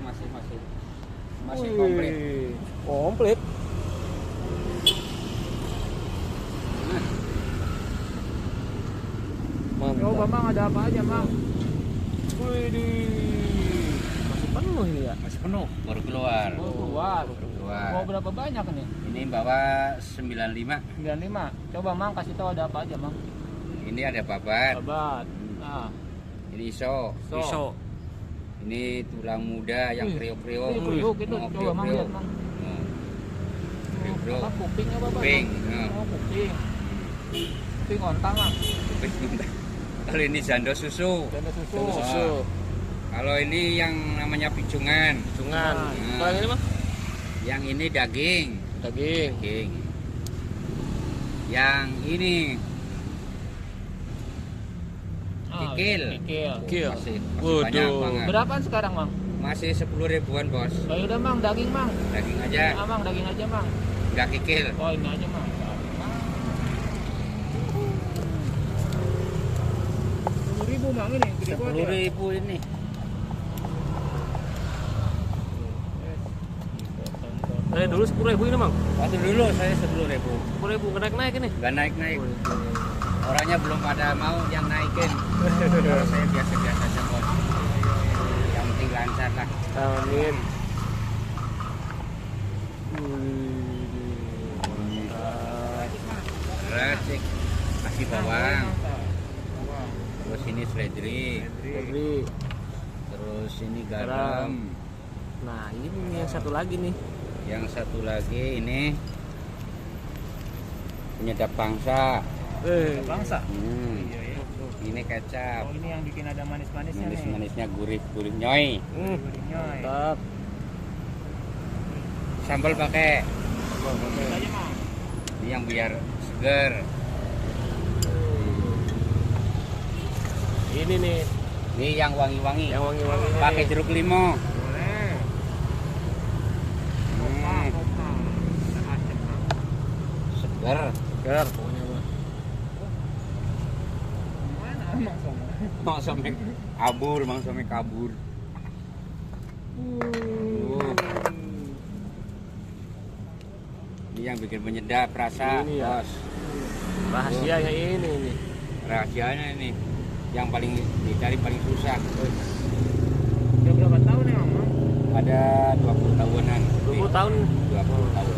masih komplit. Komplit. Mantap. Coba Bang, ada apa aja Bang? Widih. Masih penuh ini ya? Masih penuh, baru keluar. Oh, keluar. Keluar. Mau berapa banyak nih? Ini bawa 95. 95. Coba Mang kasih tahu ada apa aja Mang. Ini ada babat. Babat. Nah, Ini iso. Iso. Ini tulang muda yang kriuk-kriuk. ini kriuk itu. Oh, Coba Mang kriuk-kriuk. lihat Mang. Oh. Kriuk-kriuk. Apa kuping apa Bang? Kuping, Oh, kuping. Kuping ontang Mang. Kuping. Kalau ini jando susu. Janda susu. Janda susu. Kalau ini yang namanya picungan. Cungan. Nah. Kalau yang ini Bang? Yang ini daging. Daging. Daging. Yang ini kikil. Kikil. Kikil. Masih Waduh. banyak banget. Berapaan sekarang Mang? Masih 10 ribuan bos. Oh, udah Mang, daging Mang. Daging aja, Ah, Mang, daging aja Mang. nggak kikil. Oh, ini aja Mang. 10.000 Mang ini. Gede banget 10 ya? ribu ini. Dulu 10.000 ini Bang. Waktu dulu saya 10 ribu. 10.000 naik ini. Nggak naik-naik. Orangnya belum pada mau yang naikin. Kalau saya biasa-biasa aja bos. Yang penting lancar lah. Amin. Rasik. Kasih bawang. Terus ini seledri. Jadi, Terus ini garam. nah ini yang satu lagi nih. Yang satu lagi ini penyedap bangsa. Bangsa. Iya. Ini kecap. Oh, ini yang bikin ada manis-manisnya nih. Manis-manisnya gurih-gurih nyoy. Gurih-nyoy. Mantap. Sambal pakai. Aja Mang. Ini yang biar seger. Ini nih, Ini yang wangi-wangi. yang wangi-wangi. Pakai jeruk limau. Boleh. Hmm, seger. Segar pokoknya Bang. Mana Mang Som? Mang sampai kabur, mang sampai kabur. Ini yang bikin menyedap rasa, Ini ya. bos. Rahasianya ini nih. Rahasianya ini yang paling dicari paling susah. Udah berapa tahun ya Mang? Ada 20 tahunan. 20 tahun. 20 tahun.